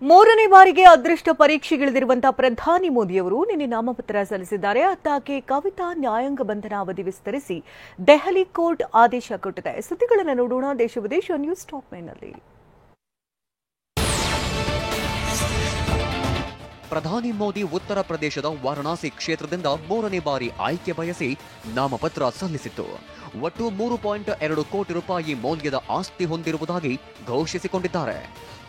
ಮೂರನೇ ಬಾರಿಗೆ ಅದೃಷ್ಟ ಪರೀಕ್ಷೆಗಿಳಿದಿರುವಂತಹ ಪ್ರಧಾನಿ ಮೋದಿಯವರು ನಿನ್ನೆ ನಾಮಪತ್ರ ಸಲ್ಲಿಸಿದ್ದಾರೆ. ಅತ್ತಾಕೆ ಕವಿತಾ ನ್ಯಾಯಾಂಗ ಬಂಧನ ಅವಧಿ ವಿಸ್ತರಿಸಿ ದೆಹಲಿ ಕೋರ್ಟ್ ಆದೇಶ ಕೊಟ್ಟಿದೆ. ಸುದ್ದಿಗಳನ್ನು ನೋಡೋಣ ದೇಶ ವಿದೇಶ ನ್ಯೂಸ್ ಟಾಪ್ ನೈನ್ನಲ್ಲಿ. ಪ್ರಧಾನಿ ಮೋದಿ ಉತ್ತರ ಪ್ರದೇಶದ ವಾರಣಾಸಿ ಕ್ಷೇತ್ರದಿಂದ ಮೂರನೇ ಬಾರಿ ಆಯ್ಕೆ ಬಯಸಿ ನಾಮಪತ್ರ ಸಲ್ಲಿಸಿತ್ತು. ಒಟ್ಟು 3.2 ಕೋಟಿ ರೂಪಾಯಿ ಮೌಲ್ಯದ ಆಸ್ತಿ ಹೊಂದಿರುವುದಾಗಿ ಘೋಷಿಸಿಕೊಂಡಿದ್ದಾರೆ.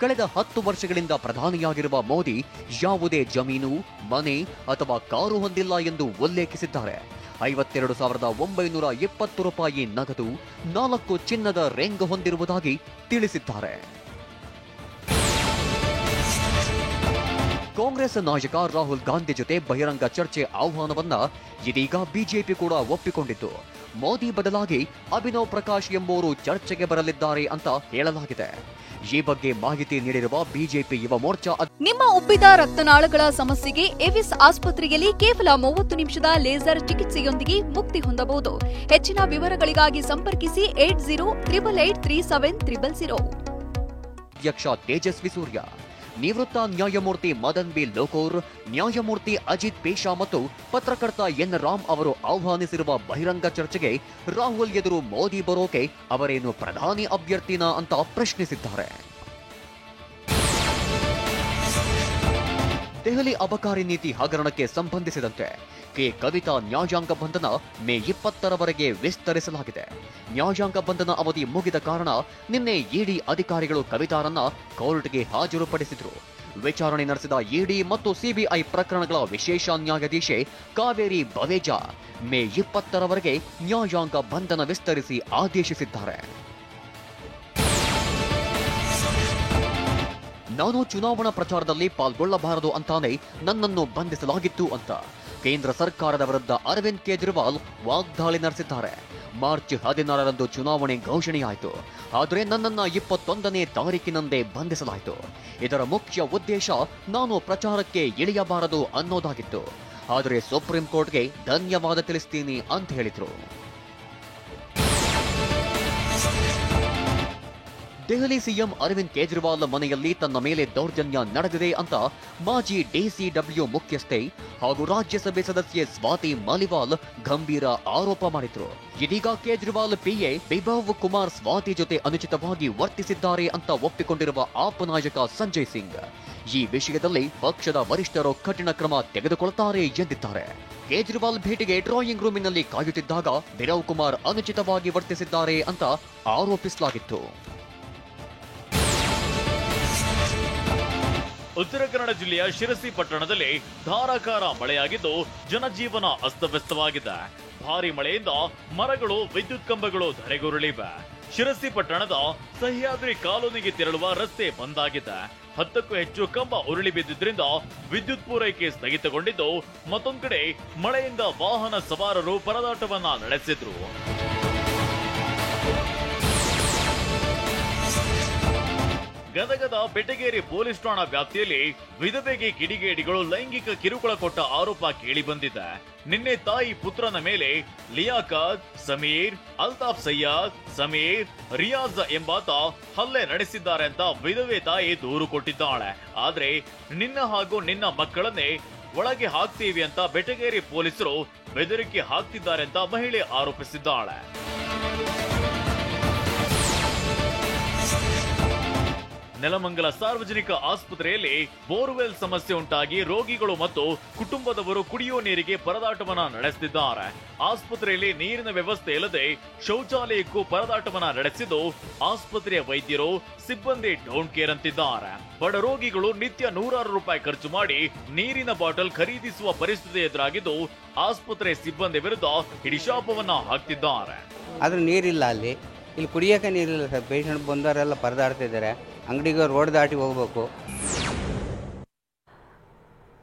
ಕಳೆದ 10 ವರ್ಷಗಳಿಂದ ಪ್ರಧಾನಿಯಾಗಿರುವ ಮೋದಿ ಯಾವುದೇ ಜಮೀನು, ಮನೆ ಅಥವಾ ಕಾರು ಹೊಂದಿಲ್ಲ ಎಂದು ಉಲ್ಲೇಖಿಸಿದ್ದಾರೆ. 52,920 ರೂಪಾಯಿ ನಗದು, 4 ಚಿನ್ನದ ರಿಂಗ್ ಹೊಂದಿರುವುದಾಗಿ ತಿಳಿಸಿದ್ದಾರೆ. ಕಾಂಗ್ರೆಸ್ ನಾಯಕ ರಾಹುಲ್ ಗಾಂಧಿ ಜೊತೆ ಬಹಿರಂಗ ಚರ್ಚೆ ಆಹ್ವಾನವನ್ನ ಇದೀಗ ಬಿಜೆಪಿ ಕೂಡ ಒಪ್ಪಿಕೊಂಡಿತ್ತು. ಮೋದಿ ಬದಲಾಗಿ ಅಭಿನವ್ ಪ್ರಕಾಶ್ ಎಂಬುವರು ಚರ್ಚೆಗೆ ಬರಲಿದ್ದಾರೆ ಅಂತ ಹೇಳಲಾಗಿದೆ. ಈ ಬಗ್ಗೆ ಮಾಹಿತಿ ನೀಡಿರುವ ಬಿಜೆಪಿ ಯುವ ಮೋರ್ಚಾ ನಿಮ್ಮ ಉಬ್ಬಿದ ರಕ್ತನಾಳಗಳ ಸಮಸ್ಯೆಗೆ ಎವಿಸ್ ಆಸ್ಪತ್ರೆಯಲ್ಲಿ ಕೇವಲ 30 ನಿಮಿಷದ ಲೇಸರ್ ಚಿಕಿತ್ಸೆಯೊಂದಿಗೆ ಮುಕ್ತಿ ಹೊಂದಬಹುದು. ಹೆಚ್ಚಿನ ವಿವರಗಳಿಗಾಗಿ ಸಂಪರ್ಕಿಸಿ 8088837300. ಅಧ್ಯಕ್ಷ ತೇಜಸ್ವಿ ಸೂರ್ಯ, ನಿವೃತ್ತ ನ್ಯಾಯಮೂರ್ತಿ ಮದನ್ ಬಿ ಲೋಕೂರ್, ನ್ಯಾಯಮೂರ್ತಿ ಅಜಿತ್ ಪೇಶಾ ಮತ್ತು ಪತ್ರಕರ್ತ ಎನ್ ರಾಮ್ ಅವರು ಆಹ್ವಾನಿಸಿರುವ ಬಹಿರಂಗ ಚರ್ಚೆಗೆ ರಾಹುಲ್ ಎದುರು ಮೋದಿ ಬರೋಕೆ ಅವರೇನು ಪ್ರಧಾನಿ ಅಭ್ಯರ್ಥಿನಾ ಅಂತ ಪ್ರಶ್ನಿಸಿದ್ದಾರೆ. ದೆಹಲಿ ಅಬಕಾರಿ ನೀತಿ ಹಗರಣಕ್ಕೆ ಸಂಬಂಧಿಸಿದಂತೆ ಕವಿತಾ ನ್ಯಾಯಾಂಗ ಬಂಧನ ಮೇ 20ರವರೆಗೆ ವಿಸ್ತರಿಸಲಾಗಿದೆ. ನ್ಯಾಯಾಂಗ ಬಂಧನ ಅವಧಿ ಮುಗಿದ ಕಾರಣ ನಿನ್ನೆ ಇಡಿ ಅಧಿಕಾರಿಗಳು ಕವಿತಾರನ್ನ ಕೋರ್ಟ್ಗೆ ಹಾಜರುಪಡಿಸಿದ್ರು. ವಿಚಾರಣೆ ನಡೆಸಿದ ಇಡಿ ಮತ್ತು ಸಿಬಿಐ ಪ್ರಕರಣಗಳ ವಿಶೇಷ ನ್ಯಾಯಾಧೀಶೆ ಕಾವೇರಿ ಬವೇಜಾ ಮೇ 20ರವರೆಗೆ ನ್ಯಾಯಾಂಗ ಬಂಧನ ವಿಸ್ತರಿಸಿ ಆದೇಶಿಸಿದ್ದಾರೆ. ನಾನು ಚುನಾವಣಾ ಪ್ರಚಾರದಲ್ಲಿ ಪಾಲ್ಗೊಳ್ಳಬಾರದು ಅಂತಾನೆ ನನ್ನನ್ನು ಬಂಧಿಸಲಾಗಿತ್ತು ಅಂತ ಕೇಂದ್ರ ಸರ್ಕಾರದ ವಿರುದ್ಧ ಅರವಿಂದ್ ಕೇಜ್ರಿವಾಲ್ ವಾಗ್ದಾಳಿ ನಡೆಸಿದ್ದಾರೆ. ಮಾರ್ಚ್ 16ರಂದು ಚುನಾವಣೆ ಘೋಷಣೆಯಾಯಿತು. ಆದರೆ ನನ್ನನ್ನು 21ನೇ ತಾರೀಕಿನಂದೇ ಬಂಧಿಸಲಾಯಿತು. ಇದರ ಮುಖ್ಯ ಉದ್ದೇಶ ನಾನು ಪ್ರಚಾರಕ್ಕೆ ಇಳಿಯಬಾರದು ಅನ್ನೋದಾಗಿತ್ತು. ಆದರೆ ಸುಪ್ರೀಂ ಕೋರ್ಟ್ಗೆ ಧನ್ಯವಾದ ತಿಳಿಸ್ತೀನಿ ಅಂತ ಹೇಳಿದ್ರು. ದೆಹಲಿ ಸಿಎಂ ಅರವಿಂದ್ ಕೇಜ್ರಿವಾಲ್ ಮನೆಯಲ್ಲಿ ತನ್ನ ಮೇಲೆ ದೌರ್ಜನ್ಯ ನಡೆದಿದೆ ಅಂತ ಮಾಜಿ ಡಿಸಿಡಬ್ಲ್ಯೂ ಮುಖ್ಯಸ್ಥೆ ಹಾಗೂ ರಾಜ್ಯಸಭೆ ಸದಸ್ಯೆ ಸ್ವಾತಿ ಮಾಲಿವಾಲ್ ಗಂಭೀರ ಆರೋಪ ಮಾಡಿದ್ರು. ಇದೀಗ ಕೇಜ್ರಿವಾಲ್ ಪಿಎ ಬಿಭವ್ ಕುಮಾರ್ ಸ್ವಾತಿ ಜೊತೆ ಅನುಚಿತವಾಗಿ ವರ್ತಿಸಿದ್ದಾರೆ ಅಂತ ಒಪ್ಪಿಕೊಂಡಿರುವ ಆಪ್ ನಾಯಕ ಸಂಜಯ್ ಸಿಂಗ್ ಈ ವಿಷಯದಲ್ಲಿ ಪಕ್ಷದ ವರಿಷ್ಠರು ಕಠಿಣ ಕ್ರಮ ತೆಗೆದುಕೊಳ್ಳುತ್ತಾರೆ ಎಂದಿದ್ದಾರೆ. ಕೇಜ್ರಿವಾಲ್ ಭೇಟಿಗೆ ಡ್ರಾಯಿಂಗ್ ರೂಮಿನಲ್ಲಿ ಕಾಯುತ್ತಿದ್ದಾಗ ಬಿಭವ್ ಕುಮಾರ್ ಅನುಚಿತವಾಗಿ ವರ್ತಿಸಿದ್ದಾರೆ ಅಂತ ಆರೋಪಿಸಲಾಗಿತ್ತು. ಉತ್ತರ ಕನ್ನಡ ಜಿಲ್ಲೆಯ ಶಿರಸಿ ಪಟ್ಟಣದಲ್ಲಿ ಧಾರಾಕಾರ ಮಳೆಯಾಗಿದ್ದು ಜನಜೀವನ ಅಸ್ತವ್ಯಸ್ತವಾಗಿದೆ. ಭಾರಿ ಮಳೆಯಿಂದ ಮರಗಳು, ವಿದ್ಯುತ್ ಕಂಬಗಳು ಧರೆಗುರುಳಿವೆ. ಶಿರಸಿ ಪಟ್ಟಣದ ಸಹ್ಯಾದ್ರಿ ಕಾಲೋನಿಗೆ ತೆರಳುವ ರಸ್ತೆ ಬಂದ್ ಆಗಿದೆ. 10ಕ್ಕೂ ಹೆಚ್ಚು ಕಂಬ ಉರುಳಿ ಬಿದ್ದಿದ್ರಿಂದ ವಿದ್ಯುತ್ ಪೂರೈಕೆ ಸ್ಥಗಿತಗೊಂಡಿದ್ದು, ಮತ್ತೊಂದು ಕಡೆ ಮಳೆಯಿಂದ ವಾಹನ ಸವಾರರು ಪರದಾಟವನ್ನ ನಡೆಸಿದ್ರು. ಗದಗದ ಬೆಟಗೇರಿ ಪೊಲೀಸ್ ಠಾಣಾ ವ್ಯಾಪ್ತಿಯಲ್ಲಿ ವಿಧವೆಗೆ ಕಿಡಿಗೇಡಿಗಳು ಲೈಂಗಿಕ ಕಿರುಕುಳ ಕೊಟ್ಟ ಆರೋಪ ಕೇಳಿ ಬಂದಿದೆ. ನಿನ್ನೆ ತಾಯಿ ಪುತ್ರನ ಮೇಲೆ ಲಿಯಾಕತ್, ಸಮೀರ್, ಅಲ್ತಾಫ್ ಸಯ್ಯದ್, ಸಮೀರ್, ರಿಯಾಜ್ ಎಂಬಾತ ಹಲ್ಲೆ ನಡೆಸಿದ್ದಾರೆ ಅಂತ ವಿಧವೆ ತಾಯಿ ದೂರು ಕೊಟ್ಟಿದ್ದಾಳೆ. ಆದ್ರೆ ನಿನ್ನ ಹಾಗೂ ನಿನ್ನ ಮಕ್ಕಳನ್ನೇ ಒಳಗೆ ಹಾಕ್ತೀವಿ ಅಂತ ಬೆಟಗೇರಿ ಪೊಲೀಸರು ಬೆದರಿಕೆ ಹಾಕ್ತಿದ್ದಾರೆ ಅಂತ ಮಹಿಳೆ ಆರೋಪಿಸಿದ್ದಾಳೆ. ನೆಲಮಂಗಲ ಸಾರ್ವಜನಿಕ ಆಸ್ಪತ್ರೆಯಲ್ಲಿ ಬೋರ್ವೆಲ್ ಸಮಸ್ಯೆ ಉಂಟಾಗಿ ರೋಗಿಗಳು ಮತ್ತು ಕುಟುಂಬದವರು ಕುಡಿಯುವ ನೀರಿಗೆ ಪರದಾಟವನ್ನ ನಡೆಸುತ್ತಿದ್ದಾರೆ. ಆಸ್ಪತ್ರೆಯಲ್ಲಿ ನೀರಿನ ವ್ಯವಸ್ಥೆ ಇಲ್ಲದೆ ಶೌಚಾಲಯಕ್ಕೂ ಪರದಾಟವನ್ನ ನಡೆಸಿದ್ದು ಆಸ್ಪತ್ರೆಯ ವೈದ್ಯರು, ಸಿಬ್ಬಂದಿ ಡೋಂಟ್ ಕೇರ್ ಅಂತಿದ್ದಾರೆ. ಬಡ ರೋಗಿಗಳು ನಿತ್ಯ ನೂರಾರು ರೂಪಾಯಿ ಖರ್ಚು ಮಾಡಿ ನೀರಿನ ಬಾಟಲ್ ಖರೀದಿಸುವ ಪರಿಸ್ಥಿತಿ ಎದುರಾಗಿದ್ದು ಆಸ್ಪತ್ರೆ ಸಿಬ್ಬಂದಿ ವಿರುದ್ಧ ಹಿಡಿಶಾಪವನ್ನ ಹಾಕ್ತಿದ್ದಾರೆ. ಆದ್ರೆ ನೀರಿಲ್ಲ, ಇಲ್ಲಿ ಕುಡಿಯೋಕೆ ನೀರಿಲ್ಲ ಸರ್. ಪೇಷಂಟ್ ಬಂದವರೆಲ್ಲ ಪರದಾಡ್ತಿದ್ದಾರೆ. ಅಂಗಡಿಗೆ ರೋಡ್ ದಾಟಿ ಹೋಗ್ಬೇಕು.